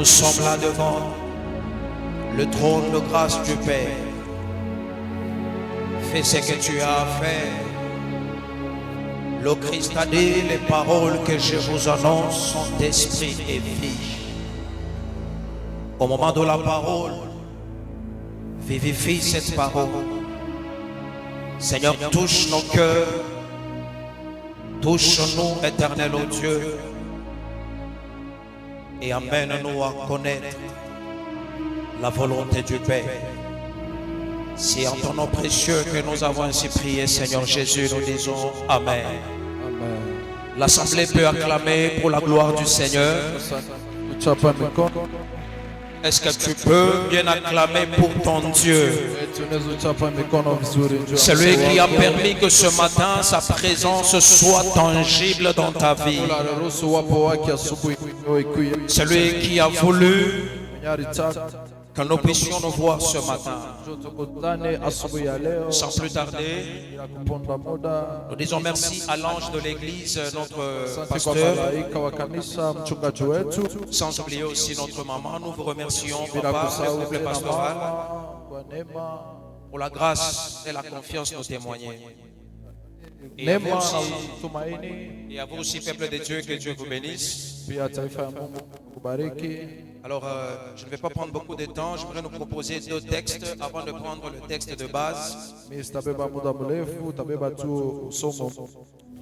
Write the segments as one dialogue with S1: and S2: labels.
S1: Nous sommes là devant le trône de grâce du Père. Fais ce que tu as à faire. Le Christ a dit, les paroles que je vous annonce sont esprit et vie. Au moment de la parole, vivifie cette parole. Seigneur, touche nos cœurs. Touche-nous, éternel ô Dieu. Et amène-nous à connaître la volonté du Père. C'est en ton nom précieux que nous avons ainsi prié, Seigneur Jésus. Nous disons Amen. L'Assemblée peut acclamer pour la gloire du Seigneur. Est-ce que tu peux bien acclamer pour ton Dieu? Celui qui a permis que ce matin sa présence soit tangible dans ta vie. Celui qui a voulu que nous puissions nous voir ce matin. Sans plus tarder, nous disons merci à l'ange de l'église, notre pasteur. Sans oublier aussi notre maman. Nous vous remercions, papa, le couple pastoral, pour la grâce et la confiance nous témoigner. Et à vous aussi, peuple de Dieu, que Dieu vous bénisse. Alors, je ne vais pas prendre beaucoup de temps. Je voudrais nous proposer deux textes avant de prendre le texte de base. Nous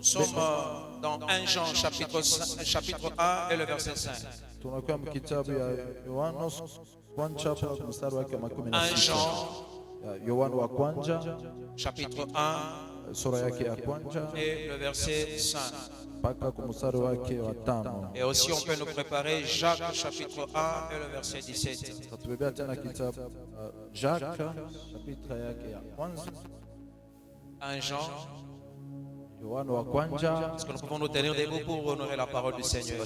S1: sommes dans 1 Jean, chapitre 1 et le verset 5. 1 Jean, chapitre 1 et le verset 5. Et aussi on peut nous préparer Jacques chapitre 1 et le verset 17. 1 Jean. Est-ce que nous pouvons nous tenir debout pour honorer la parole du Seigneur?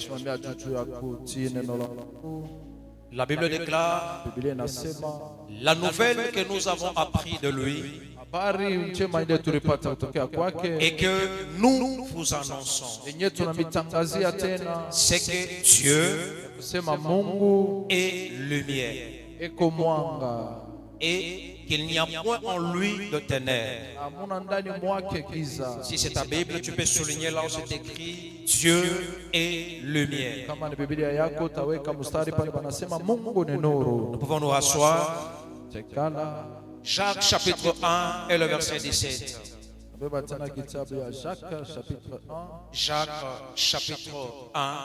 S1: La Bible déclare la nouvelle que nous avons appris de lui et que nous vous annonçons, c'est que Dieu est lumière et qu'il n'y a point en lui de ténèbres. Si c'est ta Bible, tu peux souligner là où c'est écrit Dieu est lumière. Nous pouvons nous rasseoir. Jacques chapitre 1 et le verset 17. Jacques chapitre 1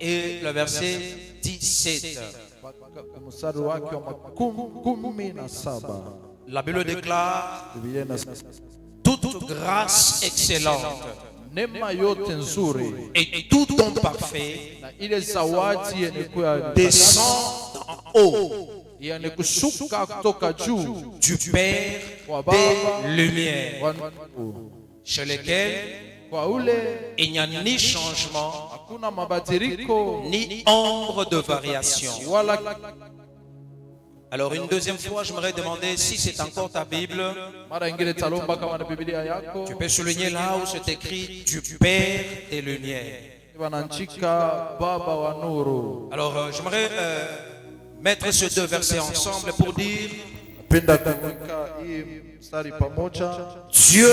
S1: et le verset 17. La Bible déclare toute grâce excellente et tout don parfait descend en haut du Père des lumières, chez lequel il n'y a ni changement ni ombre de variation. Alors une deuxième fois, j'aimerais demander si c'est encore ta Bible. Tu peux souligner là où c'est écrit du Père des lumières. Alors j'aimerais mettre ces deux versets ensemble pour dire Dieu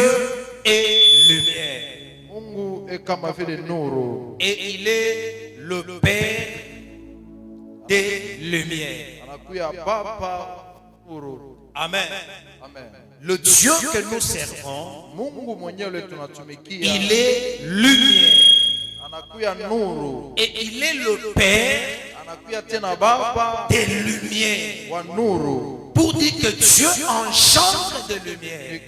S1: est lumière et il est le Père des lumières. Amen. Le Dieu que nous servons, il est lumière et il est le Père des lumières. Pour dire que Dieu engendre de lumière.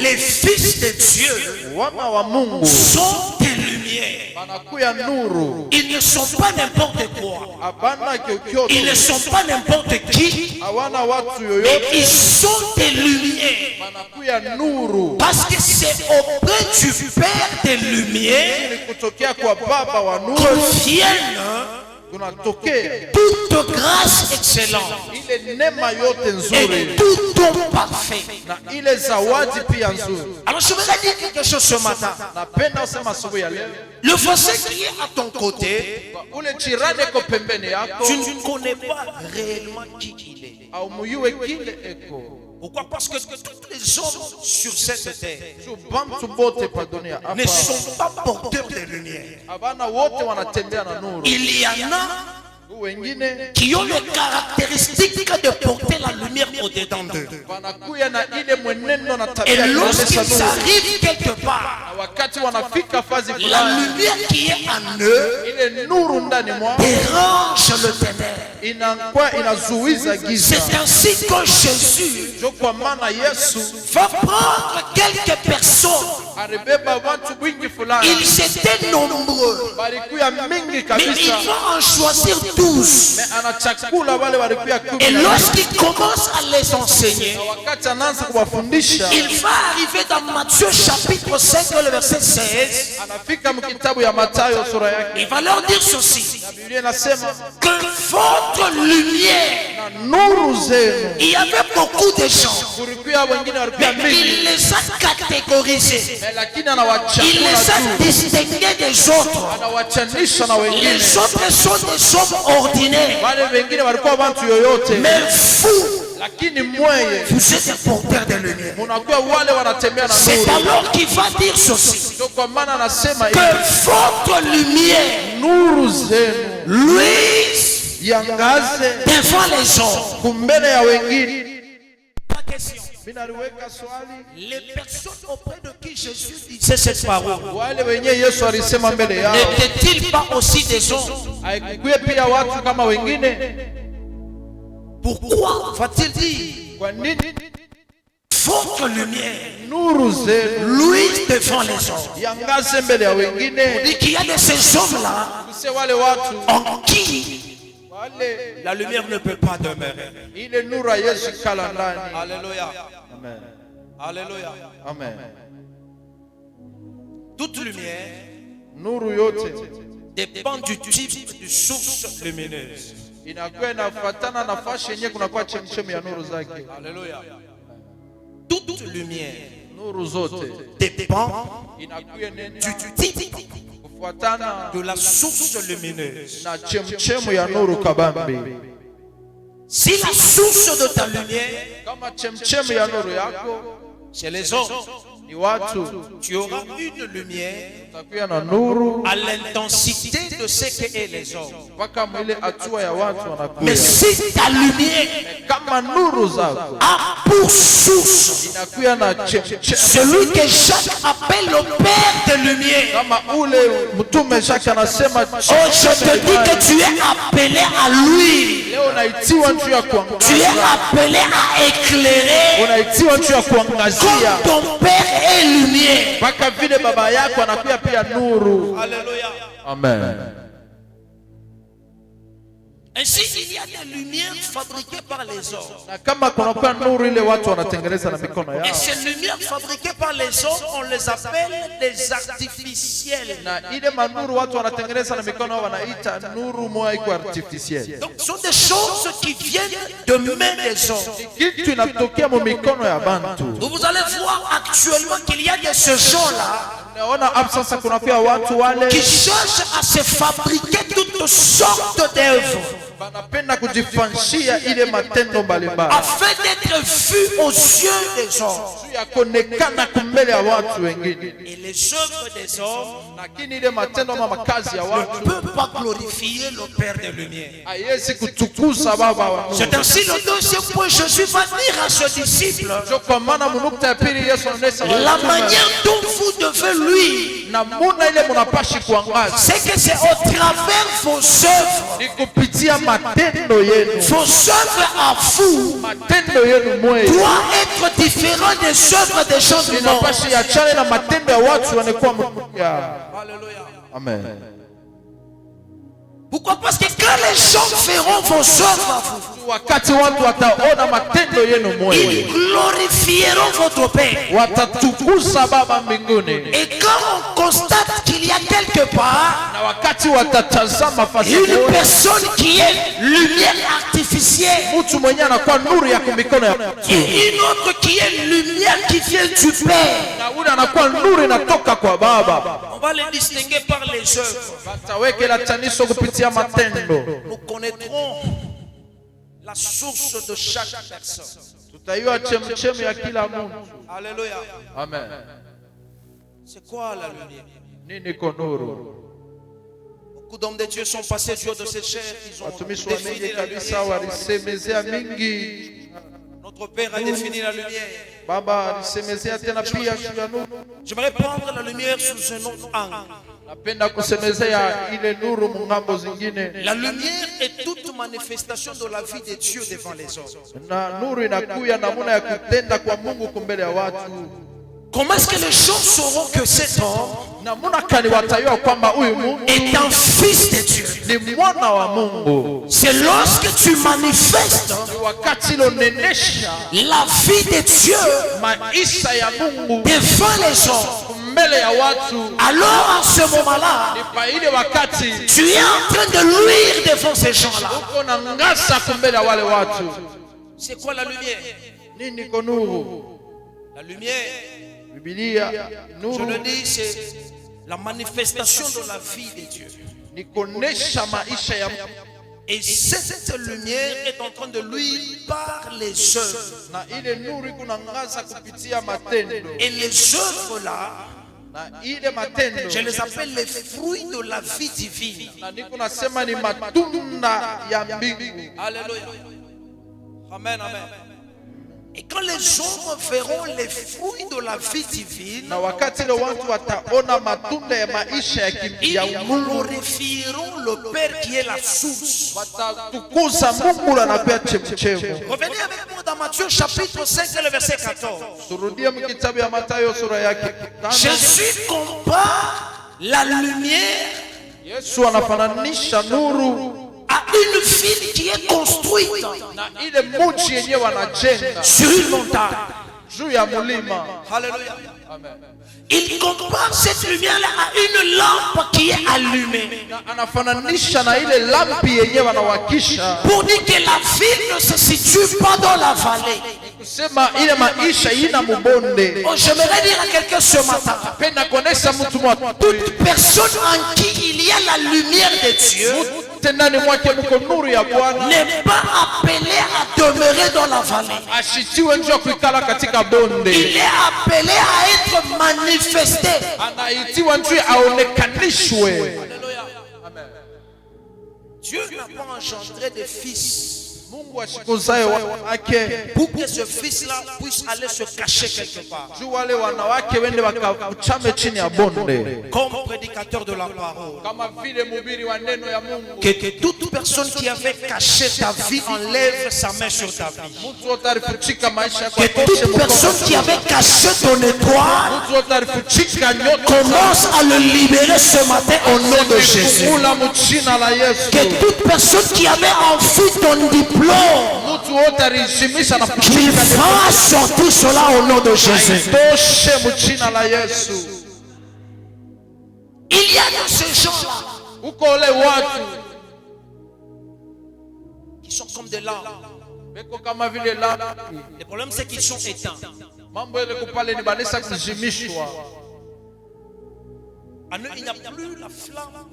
S1: Les fils de Dieu sont des lumières. Ils ne sont pas n'importe quoi. Ils ne sont pas n'importe qui. Mais ils sont des lumières. Parce que c'est auprès du Père des lumières que viennent
S2: toute grâce excellente et tout don parfait. Alors je voudrais dire quelque chose ce matin. Le verset qui est à ton côté, tu ne connais pas réellement qui il est. Pourquoi? Parce que tous les hommes sur cette terre ne sont pas porteurs de lumière. Il y en a qui ont les caractéristiques de porter la lumière au-dedans d'eux. Et lorsqu'ils arrivent quelque part, la lumière qui est en eux dérange le ténèbre. C'est ainsi que Jésus va prendre quelques personnes. Ils étaient nombreux, mais il va en choisir 12. Et lorsqu'il commence à les enseigner, il va arriver dans Matthieu chapitre 5, le verset 16. Il va leur dire ceci: que votre lumière, il y avait beaucoup de gens, mais il les a catégorisés, il les a distingués des autres. Les autres sont des hommes ordinaires, mais vous, vous êtes un porteur de lumière. C'est alors qu'il va dire ceci: que votre lumière luise devant les hommes. Pas question. Les personnes auprès de qui Jésus disait cette parole n'étaient-ils pas aussi des hommes? Pourquoi va-t-il dire votre lumière luise devant les hommes? On dit qu'il y a de ces hommes-là en qui la lumière ne peut pas demeurer. Alléluia.
S1: Amen.
S2: Alléluia.
S1: Amen.
S2: Toute lumière dépend du type de source lumineuse. Alléluia. Toute lumière dépend du type de la source lumineuse. Si la source de ta lumière, c'est les hommes, tu auras une lumière à l'intensité de ce qu'est les hommes. Mais si ta lumière a pour source celui que Jacques appelle le Père de lumière, oh, je te dis que tu es appelé à lui. Tu es appelé à éclairer comme ton Père est lumière. Alléluia.
S1: Amen.
S2: Ainsi, il y a des lumières fabriquées par les hommes. Et ces lumières fabriquées par les hommes, on les appelle des artificiels. Donc, ce sont des choses qui viennent de main des hommes. Vous allez voir actuellement qu'il y a de ces gens-là qui cherchent à se fabriquer toutes sortes d'œuvres afin d'être vus aux yeux des hommes. Et les œuvres des hommes ne peuvent pas glorifier le Père des Lumières. C'est ainsi le deuxième point. Jésus va dire à ce disciple la manière dont vous devez lui, c'est que c'est au travers vos œuvres. Vos œuvres à vous doivent être différentes des œuvres des gens du monde. Alléluia.
S1: Amen.
S2: Pourquoi? Parce que quand les gens verront vos œuvres à vous,
S1: wakati watu wataona matendo yenu mwema,
S2: ils glorifieront votre Père.
S1: watatukuza Baba mbinguni.
S2: Et quand on constate qu'il y a quelque part
S1: Na wakati watatazama fasi
S2: une personne qui est lumière artificielle
S1: mtu mwenye anakuwa nuru ya mikono ya
S2: et une autre qui est lumière qui vient du Père,
S1: na ule anakuwa nuru inatoka kwa Baba,
S2: on va les distinguer par les œuvres.
S1: watawekela tanisho kupitia matendo.
S2: Nous connaîtrons la source de chaque personne.
S1: Tutaiwa chemchemi ya kila mtu.
S2: Alléluia.
S1: Amen.
S2: C'est quoi la lumière?
S1: Nini ko nuru?
S2: Beaucoup d'hommes de Dieu sont passés du haut de cette chair. Ils ont
S1: Watumishi wa
S2: défini
S1: mingi
S2: la
S1: kabisa
S2: lumière.
S1: walisemezea mingi.
S2: Notre Père a défini la lumière.
S1: Baba alisemezea tena pia juu ya nuru.
S2: J'aimerais prendre la lumière sous un autre angle.
S1: Napenda kusemezea ile nuru mungambo zingine.
S2: La lumière est toute manifestation de la vie de Dieu devant les hommes.
S1: Na nuru inakuya namuna ya kutenda kwa Mungu kumbele ya watu.
S2: Comment est-ce que les gens sauront que cet homme
S1: Namuna kani watayua kwamba huyu Mungu
S2: est un fils de Dieu?
S1: ni mwana wa Mungu?
S2: C'est lorsque tu manifestes
S1: Wakati lonenesha
S2: la vie de Dieu
S1: maisha ya Mungu
S2: devant les hommes.
S1: mbele ya watu,
S2: Alors à ce moment-là,
S1: ni pa ile wakati
S2: tu es en train de luire devant ces gens-là.
S1: uko na ngasa kumbele ya wale watu.
S2: C'est quoi la lumière?
S1: Nini ko nuru?
S2: La lumière,
S1: Biblia
S2: je
S1: nuru
S2: le dis, c'est la manifestation de la vie de Dieu.
S1: ni kuonesha maisha ya
S2: Et cette lumière est en train de luire par les œuvres.
S1: na ile nuru kuna ngaza kupitia matendo,
S2: Et les œuvres là,
S1: na ile matendo
S2: je les appelle les fruits de la vie divine.
S1: na niko nasema ni matunda ya mbingu.
S2: Alléluia. Amen, amen. Et quand les hommes verront les fruits de la vie divine,
S1: Na wakati ile watu wataona matunda ya maisha ya
S2: ils
S1: Mungu,
S2: glorifieront le Père qui est la source.
S1: watatukuza Mungu na pia chemchemu.
S2: Revenez avec moi dans Matthieu chapitre 5 et le verset 14.
S1: Turudie mkitabu ya Mathayo sura yake 5.
S2: Jésus compare la lumière
S1: Yesu anafananisha nuru
S2: à une ville qui est construite
S1: na ile mji yenyewe wanajenga
S2: sur une montagne.
S1: juu ya mulima.
S2: Alléluia.
S1: Amen.
S2: Il compare cette lumière-là à une lampe qui est allumée.
S1: Na anafananisha na ile lampi yenyewe wanawakisha,
S2: Pour dire que la ville ne se situe pas dans la vallée.
S1: kusema ile maisha ina mubonde.
S2: Oh, j'aimerais dire à quelqu'un ce matin,
S1: Penda kuonesha mtu mmoja,
S2: toute personne en qui il y a la lumière de Dieu
S1: ndani mwake mko nuru ya Bwana,
S2: n'est pas appelé à demeurer dans la vallée.
S1: ashitiwe njoo kuikala katika bonde.
S2: Il est appelé à être manifesté.
S1: Anaitiwa njoo aonekanishwe.
S2: Alléluia. Dieu n'a pas engendré de fils
S1: Mungu ashikuzae wake
S2: pour que ce fils-là puisse aller se cacher quelque part.
S1: juu wale wanawake wende wakakuchame chini ya bonde,
S2: Comme prédicateur de la parole.
S1: kama vile mhubiri wa neno ya Mungu.
S2: Que toute personne qui avait caché ta vie enlève sa main sur ta vie.
S1: Mtu wote alifichika maisha yako,
S2: Que toute personne qui avait caché ton étoile
S1: mtu wote alifichika nyota,
S2: commence à le libérer ce matin au nom de Jésus.
S1: kula mchina la Yesu.
S2: Que toute personne qui avait enfoui ton diplôme,
S1: Mtu wote alishimisha na
S2: qu'il
S1: kushika
S2: va sortir cela au nom de Jésus.
S1: toshe mchina la Yesu.
S2: Il y a de ces gens-là
S1: Uko ole watu
S2: qui sont comme des lampes.
S1: beko kama vile lampi.
S2: Le problème c'est qu'ils sont éteints.
S1: Mambo ile kupale ni banisa kuzimishwa,
S2: En eux, il n'y a plus la flamme.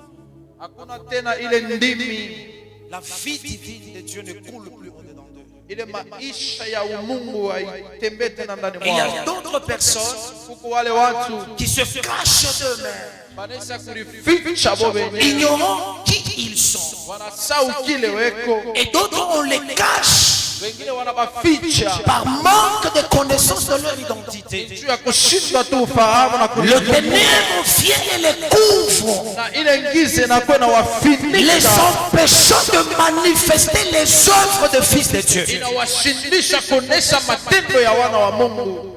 S1: hakuna tena ile ndimi,
S2: La vie divine de Dieu ne coule plus au-dedans d'eux.
S1: ile maisha ya umungu haitembee tena ndani
S2: Et il y a
S1: mwao.
S2: d'autres personnes
S1: Uko wale watu
S2: qui se cachent d'eux-mêmes,
S1: banisa kulificha bo wenyewe,
S2: ignorant qui ils sont.
S1: wanasahau kile weko,
S2: Et d'autres, on les cache
S1: wengine wanabaficha
S2: par manque de connaissance de leur identité.
S1: juu ya kushindwa tu ufahamu na
S2: Le
S1: kujua,
S2: ténèbre vient et les couvre,
S1: na ile ngize inakuwa na
S2: les
S1: wafinika,
S2: empêchant de manifester les œuvres de fils de Dieu.
S1: inawashindisha kuonesha matendo ya wana wa Mungu.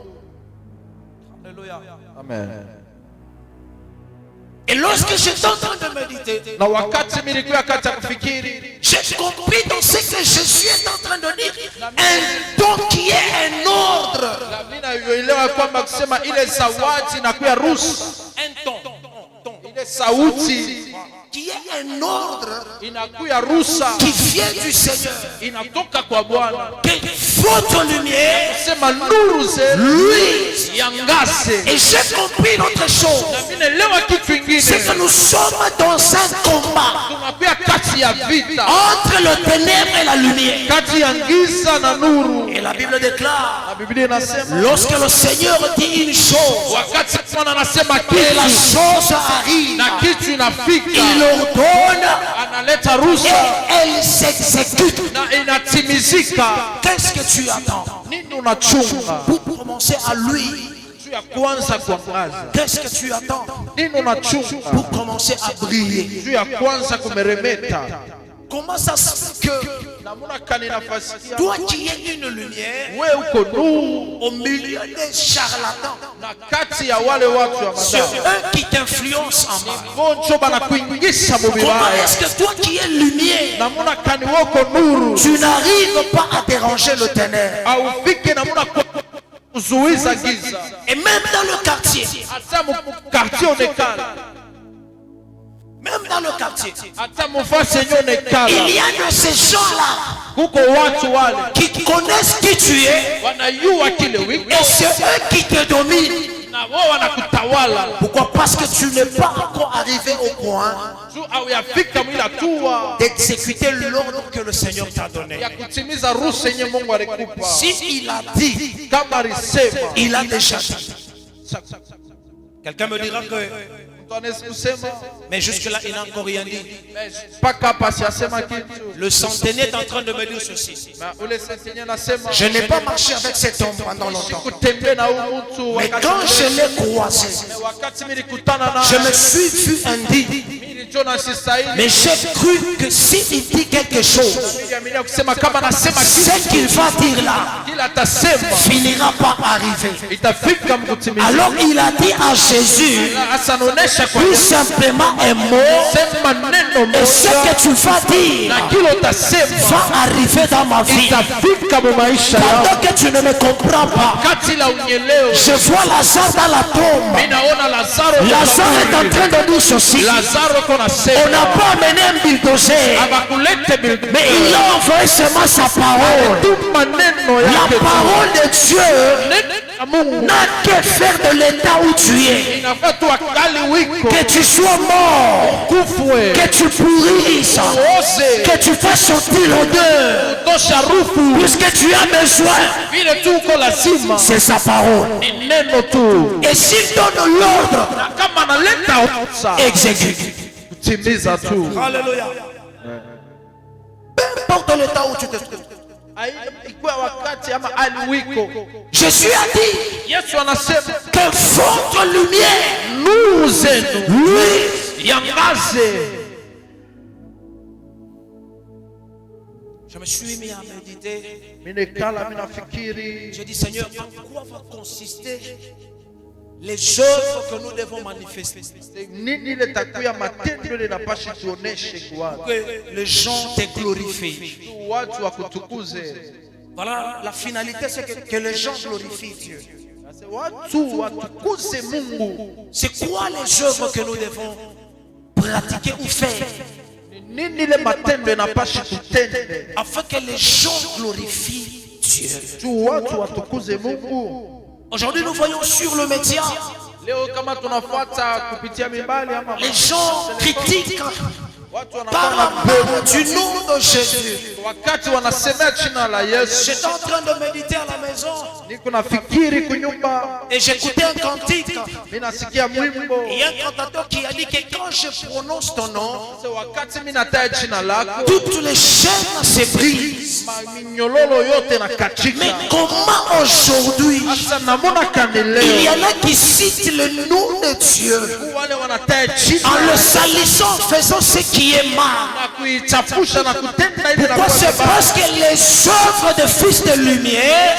S2: Alléluia.
S1: Amen.
S2: Et lorsque j'étais en train de méditer,
S1: Na wakati nilikuwa kati ya kufikiri,
S2: j'ai J'ai compris dans ce que Jésus est en train de dire, un don qui est un ordre. Un don. Qui est un ordre qui vient du Seigneur. Que votre lumière lui. Et j'ai compris notre chose. C'est que nous sommes dans un combat entre le ténèbre et la lumière. Et la Bible déclare, lorsque le Seigneur dit une chose et la chose arrive, il ordonne et elle s'exécute. Qu'est-ce que tu attends pour commencer à lui? Qu'est-ce que tu attends pour commencer à briller? Comment ça se fait que toi qui es une lumière au milieu des charlatans, c'est eux qui t'influencent en mal? Comment est-ce que toi qui es lumière, tu n'arrives pas à déranger le ténèbre? Et même dans le quartier, il y a de ces gens-là qui connaissent qui tu es et c'est eux qui te dominent. Pourquoi? Parce que tu n'es pas encore arrivé au point d'exécuter l'ordre que le Seigneur t'a donné. Si il a dit, il a déjà dit. Quelqu'un me dira que mais jusque-là, il n'a encore rien dit. Le centenier est en train de me dire ceci. Je n'ai pas marché avec cet homme pendant longtemps. Mais quand je l'ai croisé, je me suis vu indigne. Mais j'ai cru que s'il dit quelque chose, ce qu'il va dire là finira par arriver. Alors il a dit à Jésus, tout simplement un mot, et ce que tu vas dire va arriver dans ma vie. Pendant que tu ne me comprends pas, je vois Lazare dans la tombe. Lazare est en train de dire ceci. On n'a pas amené un bulldozer, mais il a envoyé seulement sa parole. La parole de Dieu n'a que faire de l'état où tu es. Que tu sois mort, que tu pourrisses, que tu fasses sortir l'odeur, puisque tu as besoin, c'est sa parole. Et s'il donne l'ordre, exécute. Alléluia. Peu importe l'état où tu te trouves. Jésus a dit que votre lumière lui. Je me suis mis à méditer. J'ai dit, Seigneur, en quoi va consister les œuvres que nous devons manifester pour que les gens te glorifient? Voilà, la finalité, c'est que les gens glorifient Dieu. C'est quoi les œuvres que nous devons pratiquer ou faire afin que les gens glorifient Dieu? Aujourd'hui, nous voyons sur le média, les gens critiquent, parlent du nom de Jésus. J'étais en train de méditer à la maison et j'écoutais un cantique. Il y a un cantateur qui a dit que quand je prononce ton nom, toutes les chaînes se brisent. Mais comment aujourd'hui il y en a qui citent le nom de Dieu en le salissant, faisant ce qui qui est mal. Pourquoi? C'est parce que les œuvres des fils de lumière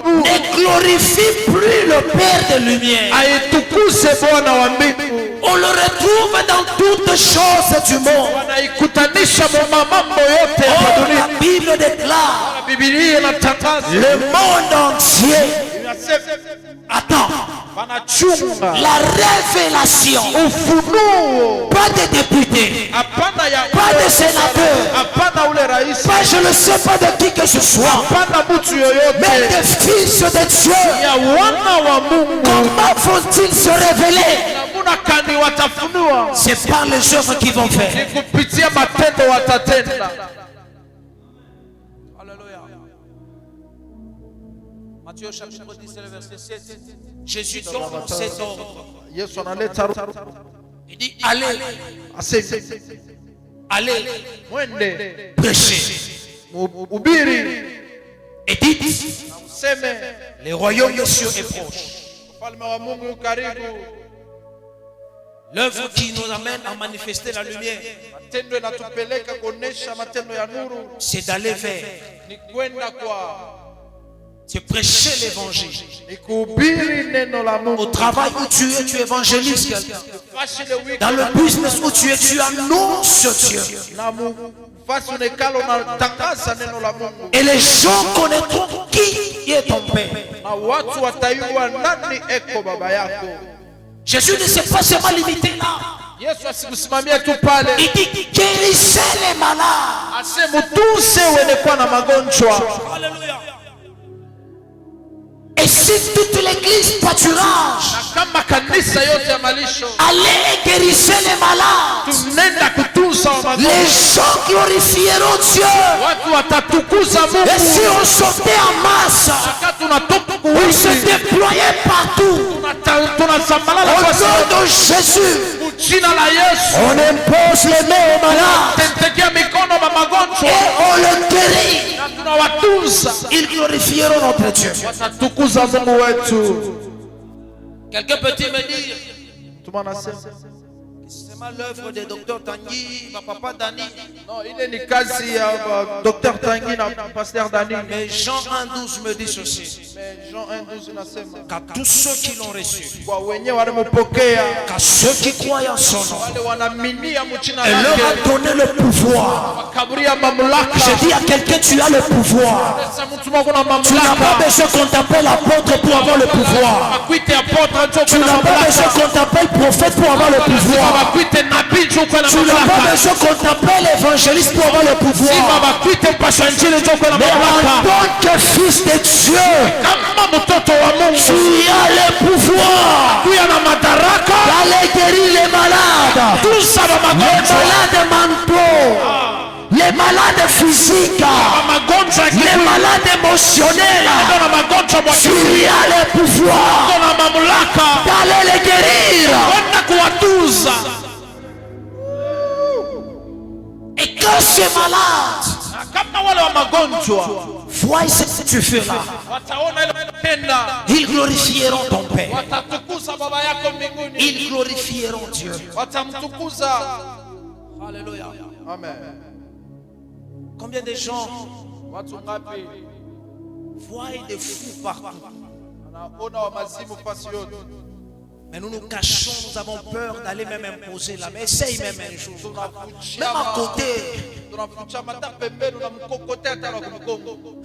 S2: ne glorifient plus le Père de lumière. On le retrouve dans toutes choses du monde. Oh, la Bible déclare le monde entier attend la révélation. Pas de députés, pas de sénateurs, pas je ne sais pas de qui que ce soit, mais des fils de Dieu. Comment vont-ils se révéler? C'est par les œuvres qu'ils vont faire. Alléluia. Matthieu chapitre 10, verset 7. Jésus donne cet ordre. Il dit allez, prêchez et dites le royaume des cieux est proche. L'œuvre qui nous amène à manifester la lumière, c'est d'aller vers, c'est prêcher l'évangile. Au travail où tu es évangélises quelqu'un. Dans le business où tu es, tu annonces Dieu. Et les gens connaîtront qui est ton Père. Jésus ne s'est pas seulement limité là. Il dit guérissez les malades. Alléluia. Et si toute l'église pâturage allez guérissez les malades, les gens glorifieront Dieu. Et si on sortait en masse, on se déployait partout, au nom de Jésus, on impose les mains aux malades et on le guérit. Ils glorifieront notre Dieu. Quelqu'un peut-il me dire c'est mal l'œuvre de Dr Tanguy, papa Dani?
S1: Non, il est le cas de Dr Tanguy, pasteur Dani.
S2: Mais Jean 1,12 me dit ceci. Qu'à tous ceux qui l'ont reçu, qu'à ceux qui croient en son nom, elle leur a donné le pouvoir. Je dis à quelqu'un, tu as le pouvoir. Tu n'as pas besoin qu'on t'appelle apôtre pour avoir le pouvoir. Tu n'as pas besoin qu'on t'appelle prophète pour avoir le pouvoir. Tu n'as pas besoin qu'on t'appelle évangéliste pour avoir le pouvoir. Mais en tant que fils de Dieu, tu as le pouvoir d'aller guérir les malades. Les malades mentaux, les malades physiques, les malades émotionnels. Tu as le pouvoir d'aller les guérir. Et quand c'est malade, vois ce que tu fais là. Ils glorifieront ton Père. Ils glorifieront Dieu. Alléluia.
S1: Amen.
S2: Combien de gens voient des fous partout? Mais nous nous cachons, nous avons peur d'aller même imposer là. Mais essaye même un jour. Même à côté.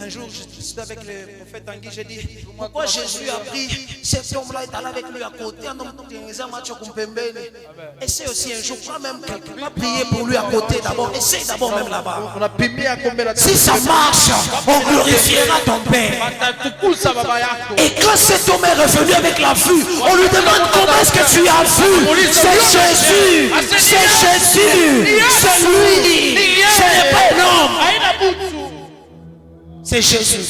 S2: Un jour, je suis avec le prophète Tanguy, j'ai dit, pourquoi Jésus a pris cet homme-là et est allé avec lui à côté? Essaye aussi un jour, prends même quelqu'un, va prier pour lui à côté d'abord. Essaye d'abord même là-bas. Si ça marche, on glorifiera ton Père. Et quand cet homme est revenu avec la vue, on lui demande comment est-ce que tu as vu? C'est Jésus, c'est Jésus, c'est lui. Ce n'est pas un homme. C'est Jésus.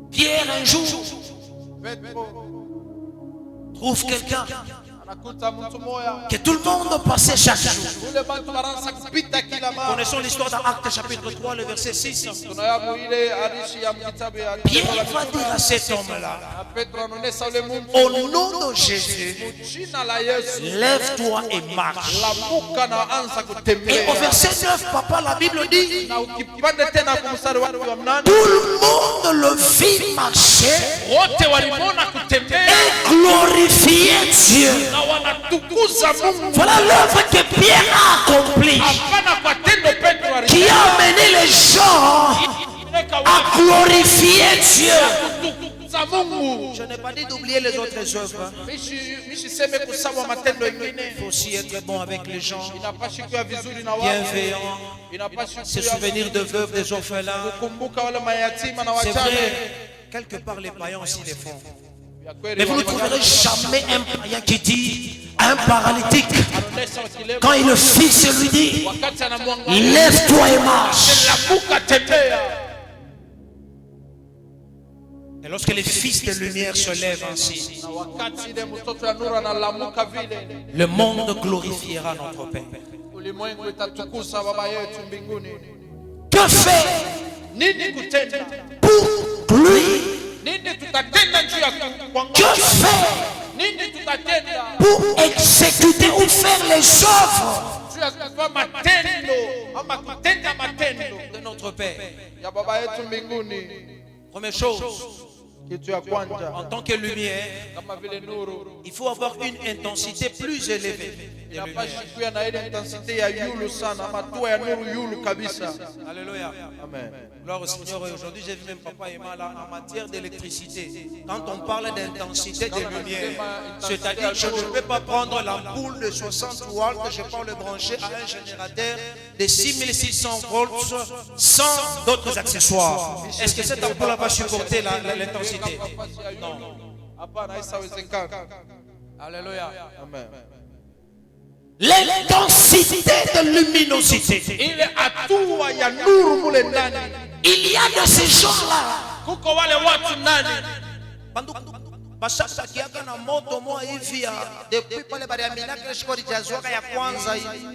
S2: Pierre un jour trouve quelqu'un que tout le monde passait chaque jour. Connaissons l'histoire d'Actes chapitre 3, le verset 6. Pierre va dire à cet homme-là, au nom de Jésus, lève-toi et marche. Et au verset 9, papa, la Bible dit, tout le monde le vit marcher et glorifier Dieu. Voilà l'œuvre que Pierre a accomplie, qui a amené les gens à glorifier Dieu. Je n'ai pas dit d'oublier les autres œuvres. Il faut aussi être bon avec les gens, bienveillant, se souvenir de veuves, des orphelins. C'est vrai, quelque part les païens aussi les font. Mais vous ne trouverez jamais un païen qui dit à un paralytique, quand le Fils lui dit, lève-toi et marche. Et lorsque les fils de lumière se lèvent ainsi, le monde glorifiera notre Père. Que faire pour lui? Que faire pour exécuter ou faire les œuvres de notre Père? Première chose, en tant que lumière, il faut avoir une intensité plus élevée. Alléluia. Amen. Gloire au Seigneur. Aujourd'hui, j'ai vu même papa et maman là en matière d'électricité. Quand on parle d'intensité de lumière, c'est-à-dire que je ne peux pas prendre l'ampoule de 60 watts, je peux le brancher à un générateur de 6600 volts sans d'autres accessoires. Est-ce que cette ampoule va supporter l'intensité? Non. Alléluia. Amen. L'intensité de luminosité. Il y a de ces gens-là.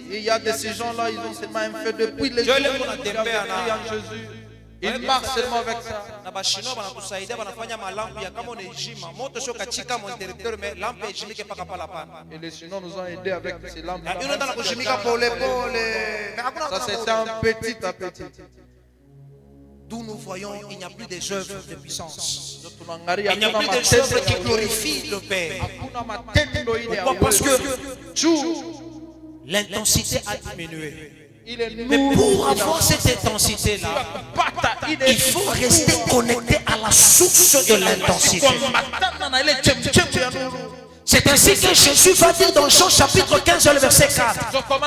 S1: Il y a de ces gens-là, ils ont seulement un fait depuis les jours. Il marche seulement avec ça. Et les Chinois nous ont aidés avec ces lampes. Ça c'est un petit à petit.
S2: D'où nous voyons, il n'y a plus des œuvres de puissance. Il n'y a plus des œuvres qui glorifient le Père. Pourquoi? Parce que l'intensité a diminué. Mais pour avoir cette intensité-là, il faut rester connecté à la source de l'intensité. C'est ainsi que Jésus va dire dans Jean chapitre 15, le verset 4. Comme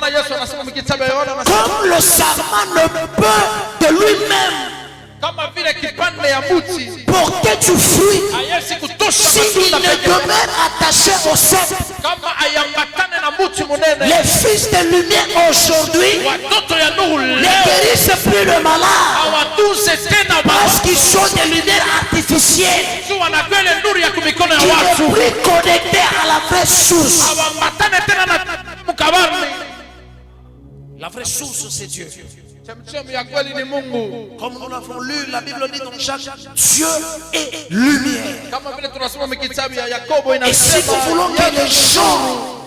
S2: le sarment ne peut de lui-même porter du fruit s'il ne demeure attaché au cep. Les fils de lumière aujourd'hui ne guérissent plus le malade parce qu'ils sont des lumières artificielles qui ne sont plus connectés à la vraie source. La vraie source, c'est Dieu. Comme nous l'avons lu, la Bible dit dans Jacques, Dieu est lumière. Et si nous voulons que les gens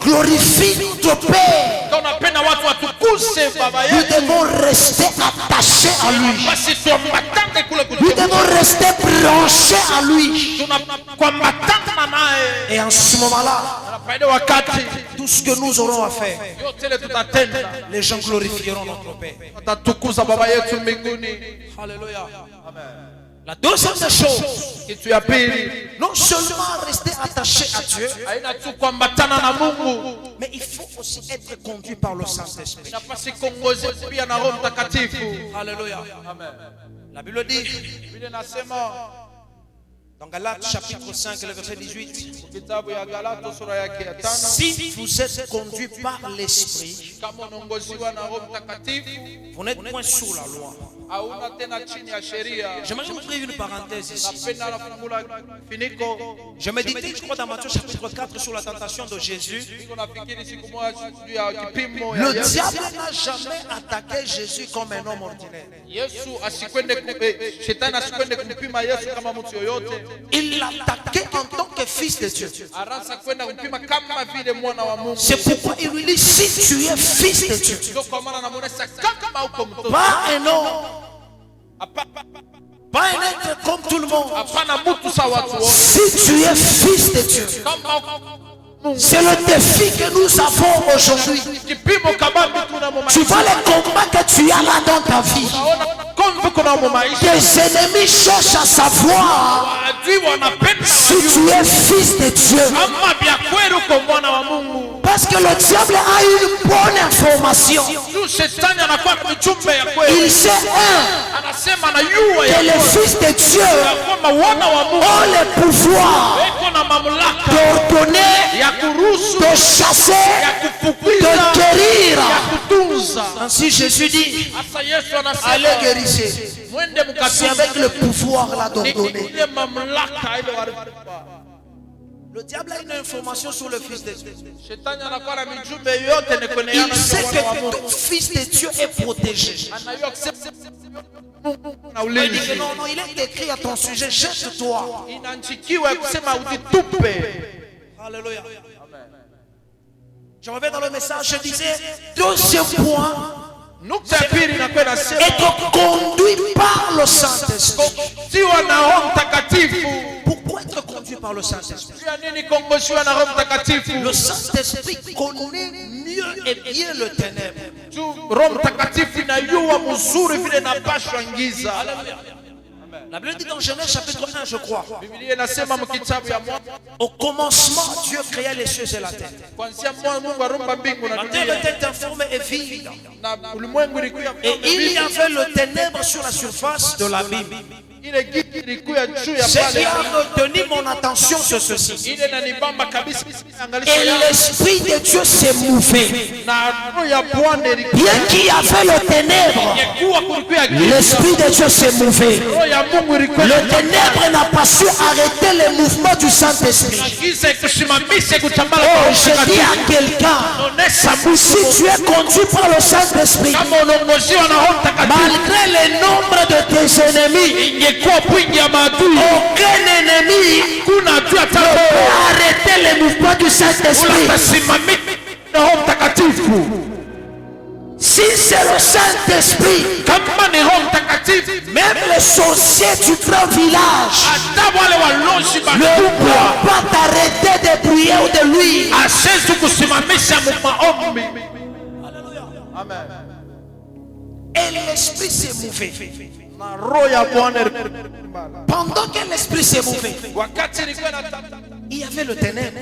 S2: glorifient notre Père, nous devons rester attachés à lui. Nous devons rester branchés à lui. Et en ce moment-là, tout ce que nous aurons à faire, les gens glorifieront notre Père. Alléluia. La deuxième chose, non seulement rester attaché à Dieu, mais il faut aussi être conduit par le Saint-Esprit. Alléluia. La Bible dit dans Galates chapitre 5, le verset 18, si vous êtes conduit par l'Esprit, vous n'êtes point sous la loi. J'aimerais ouvrir une parenthèse ici. Je méditais, je crois, dans Matthieu chapitre 4 sur la tentation de Jésus. Le diable n'a jamais attaqué Jésus comme un homme ordinaire. Il l'attaquait en tant que fils de Dieu. C'est pourquoi il lui dit, si tu es fils de Dieu, pas un homme, pas un être comme tout le monde. Si tu es fils de Dieu, c'est le défi que nous avons aujourd'hui. Tu vois les combats que tu as là dans ta vie. Tes ennemis cherchent à savoir si tu es fils de Dieu. Parce que le diable a une bonne information. Il sait que les fils de Dieu ont le pouvoir d'ordonner, de chasser, de guérir. Ainsi Jésus dit, allez guérissez. C'est avec le pouvoir là d'ordonner. Le diable a une information sur le fils de Dieu. Il sait que tout fils de Dieu est protégé. Il dit que non, il est écrit à ton sujet, jette-toi. Alléluia. Je reviens dans le message, je disais, deuxième point, être conduit par le Saint-Esprit. Pourquoi être conduit par le Saint-Esprit? Le Saint-Esprit connaît mieux et bien le ténèbre. La Bible dit dans Genèse chapitre 1, je crois. Au commencement, Dieu créa les cieux et la terre. La terre était informe et vide. Et il y avait le ténèbre sur la surface de l'abîme. Ce qui a retenu mon attention sur ceci. Et l'Esprit de Dieu s'est mouvé. Bien qu'il y avait le ténèbre, l'Esprit de Dieu s'est mouvé. Le ténèbre n'a pas su arrêter le mouvement du Saint-Esprit. Oh, je dis à quelqu'un, si tu es conduit par le Saint-Esprit, malgré le nombre de tes ennemis, aucun ennemi ne peut arrêter le mouvement du Saint-Esprit. Si c'est le Saint-Esprit, même les sorciers du grand village ne pourront pas t'arrêter de prier ou de lui. Et l'Esprit s'est mouvé. Pendant que l'Esprit s'est mouvé, il y avait le ténèbre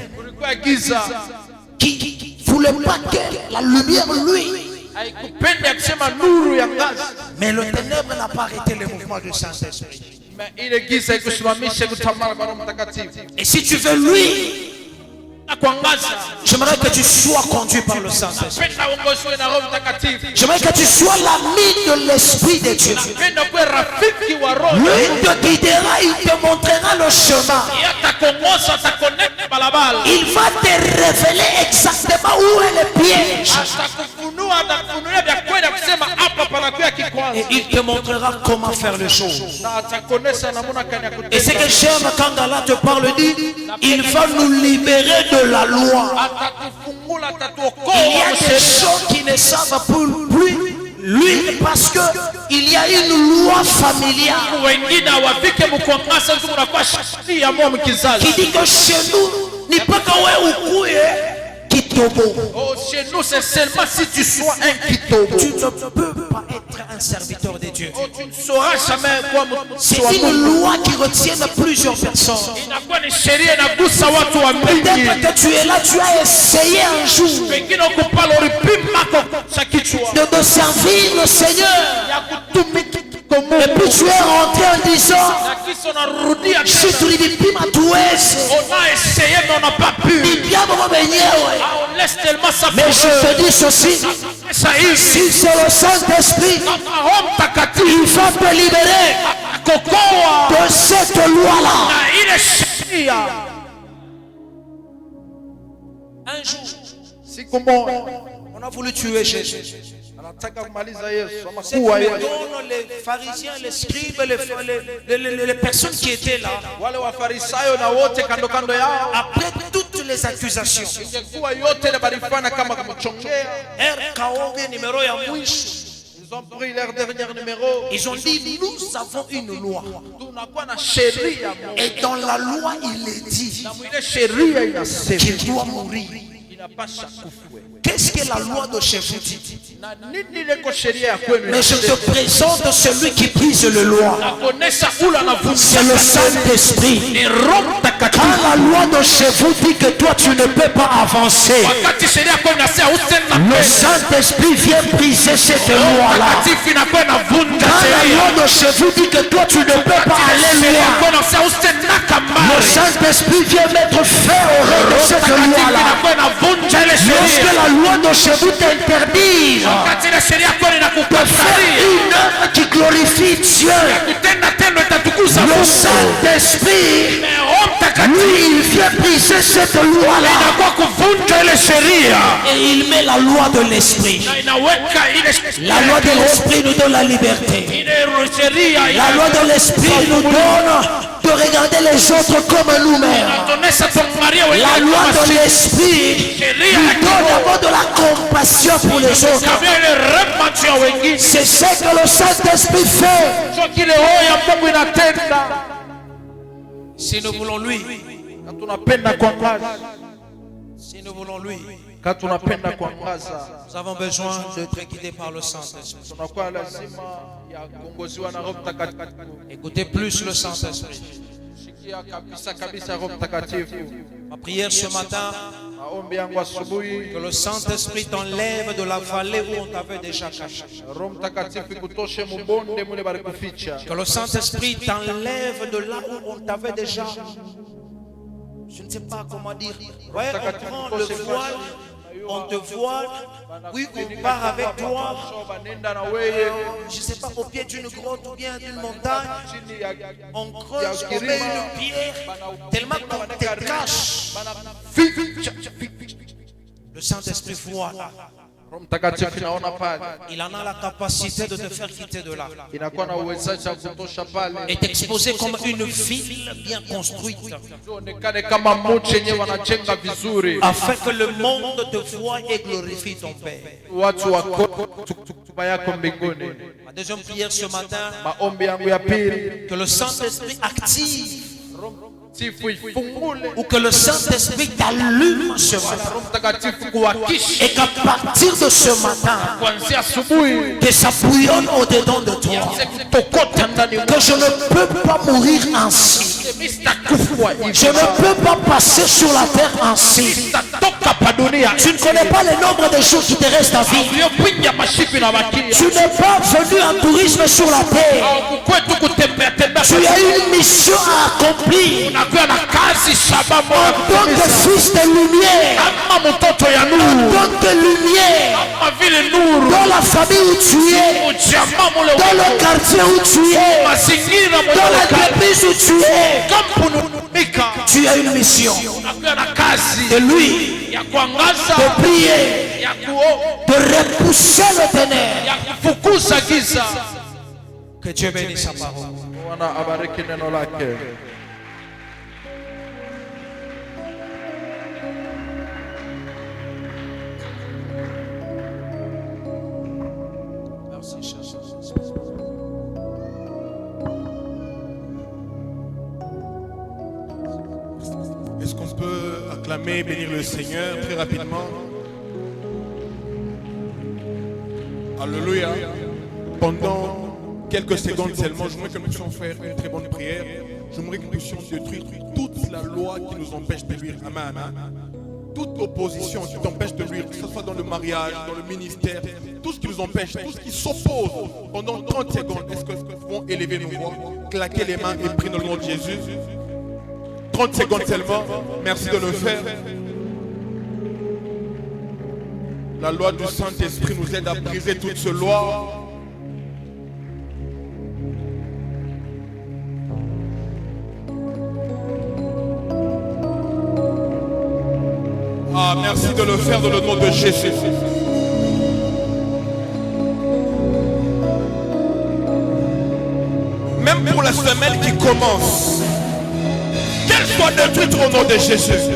S2: qui ne voulait pas que la lumière lui. Mais le ténèbre n'a pas arrêté le mouvement du Saint-Esprit. Et si tu veux lui, j'aimerais que tu sois conduit par le Saint-Esprit. J'aimerais que tu sois l'ami de l'Esprit de Dieu. Lui te guidera, il te montrera le chemin. Il va te révéler exactement où est le piège. Et il te montrera comment faire les choses. Et ce que j'aime quand Allah te parle, dit, il va nous libérer de la loi. Il y a des gens qui ne savent plus lui parce que il y a une loi familiale qui dit que chez nous n'est pas quand
S1: chez nous c'est seulement si tu sois un kitobo.
S2: Tu ne peux pas être un serviteur de Dieu.
S1: Tu ne sauras jamais quoi.
S2: C'est une loi qui retient plusieurs personnes. Peut-être que tu es là, tu as essayé un jour de te servir le Seigneur. Et puis tu es rentré en disant, je suis on a essayé mais on n'a pas pu.
S1: laisse tellement sa
S2: Mais je te dis ceci, si c'est le Saint-Esprit, il va te libérer de cette loi-là. Un jour, on a voulu tuer Jésus. C'est que les pharisiens, les scribes, les personnes qui étaient là, après toutes les accusations,
S1: ils ont pris leur dernier numéro.
S2: Ils ont dit, nous avons une loi. Et dans la loi, il est dit qu'il doit mourir. Qu'est-ce que la loi de chez vous dit? Mais je te présente celui qui brise le loi. C'est le Saint-Esprit. Quand la loi de chez vous dit que toi tu ne peux pas avancer, le Saint-Esprit vient briser cette loi-là. Quand la loi de chez vous dit que toi tu ne peux pas aller loin, le Saint-Esprit vient mettre fin au règne de cette loi-là. Lorsque la loi de chez vous t'interdit de faire une œuvre qui glorifie Dieu, le Saint-Esprit, lui, il vient briser cette loi-là. Et il met la loi de l'Esprit. La loi de l'Esprit nous donne la liberté. La loi de l'Esprit nous donne de regarder les autres comme nous-mêmes. La loi de l'Esprit nous donne d'abord de la compassion pour les autres. C'est ce que le Saint-Esprit fait. Si nous voulons lui, si nous voulons lui, nous avons besoin d'être guidés par le Saint-Esprit. Écoutez plus le Saint-Esprit. Ma prière ce matin, que le Saint-Esprit t'enlève de la vallée où on t'avait déjà caché. Que le Saint-Esprit t'enlève de là où on t'avait déjà, je ne sais pas comment dire. Ouais, on prend le voile, on te voile, oui, on part avec toi, je ne sais pas, au pied d'une grotte ou bien d'une montagne, on creuse, on met une pierre, tellement qu'on te cache. Le Saint-Esprit voit là. Il en a la capacité de te faire quitter de là et t'exposer comme une ville bien construite, afin que le monde te voie et glorifie ton Père. Ma deuxième prière ce matin, que le Saint-Esprit active ou que le Saint-Esprit t'allume ce matin, et qu'à partir de ce matin, que ça bouillonne au-dedans de toi, que je ne peux pas mourir ainsi, je ne peux pas passer sur la terre ainsi. Tu ne connais pas le nombre de jours qui te restent à vivre. Tu n'es pas venu en tourisme sur la terre. Tu as une mission à accomplir en tant que fils de lumière, en tant que lumière dans la famille où tu es, dans le quartier où tu es, dans l'église où tu es. Tu as une mission de lui, de prier, de repousser le ténèbres. Que Dieu bénisse sa parole.
S3: Est-ce qu'on peut acclamer, bénir le Seigneur très rapidement? Alléluia. Pendant quelques secondes seulement, j'aimerais que nous puissions faire une très bonne prière. J'aimerais que nous puissions détruire toute la loi qui nous empêche de luire. Amen. Toute opposition qui t'empêche de luire, que ce soit dans le mariage, dans le ministère, tout ce qui nous empêche, tout ce qui s'oppose pendant 30 secondes. Est-ce que nous pouvons élever nos voix, claquer les mains et prier dans le nom de Jésus? 30 secondes seulement. Merci de le faire. La loi du Saint-Esprit nous aide à briser toutes ces lois. Ah, merci de le faire dans le nom de Jésus. Même pour la semaine qui commence, qu'elle soit détruite au nom de Jésus.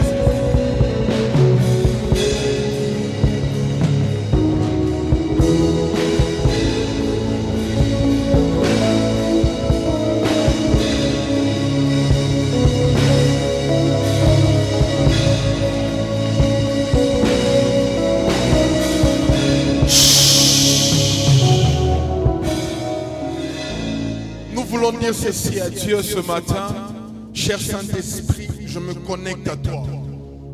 S3: Dire ceci à Dieu ce matin. Cher Saint-Esprit, je me connecte à toi.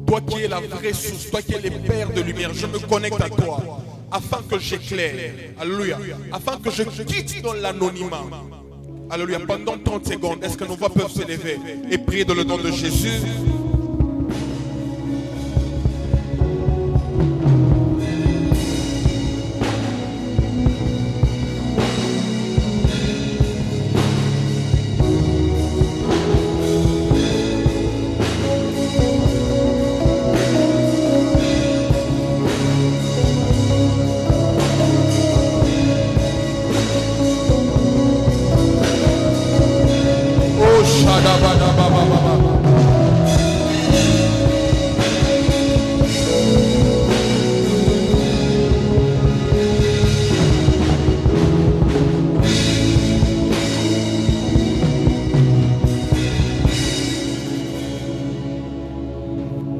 S3: Toi qui es la vraie source, toi qui es le Père de lumière, je me connecte à toi afin que j'éclaire. Alléluia. Afin que je quitte dans l'anonymat. Alléluia. Pendant 30 secondes, est-ce que nos voix peuvent se lever et prier dans le nom de Jésus?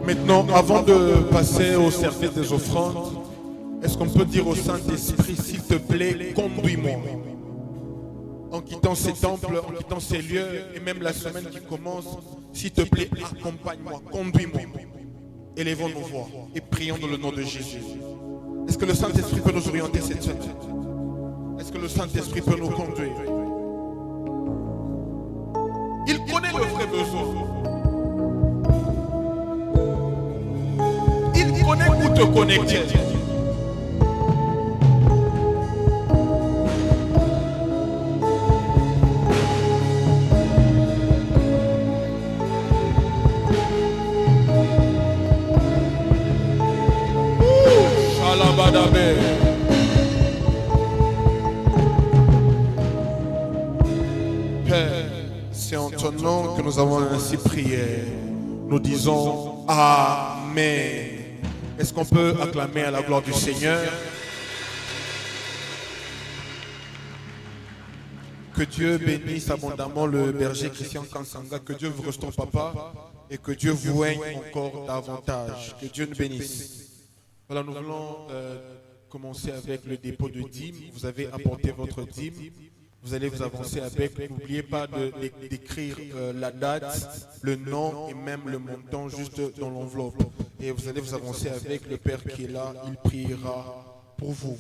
S3: Maintenant, avant de passer au service des offrandes, est-ce qu'on peut dire au Saint-Esprit, s'il te plaît, conduis-moi. En quittant ces temples, en quittant ces lieux, et même la semaine qui commence, s'il te plaît, accompagne-moi, conduis-moi. Élevons nos voix et prions dans le nom de Jésus. Est-ce que le Saint-Esprit peut nous orienter cette semaine? Est-ce que le Saint-Esprit peut nous conduire? Il connaît le vrai besoin. Il connaît où te connecter. Père, c'est en ton nom que nous avons ainsi prié. Nous disons Amen. Est-ce qu'on peut acclamer à la gloire du Seigneur? Que Dieu bénisse abondamment le berger Christian Kansanga. Que Dieu vous restaure, papa, et que Dieu vous règne encore davantage. Que Dieu nous bénisse. Voilà, nous voulons commencer avec le dépôt de dîmes. Vous avez apporté votre dîme. Vous allez vous avancer avec. N'oubliez pas d'écrire la date, le nom et même le montant juste dans l'enveloppe. Et vous allez vous avancer avec le Père qui est là. Il priera pour vous.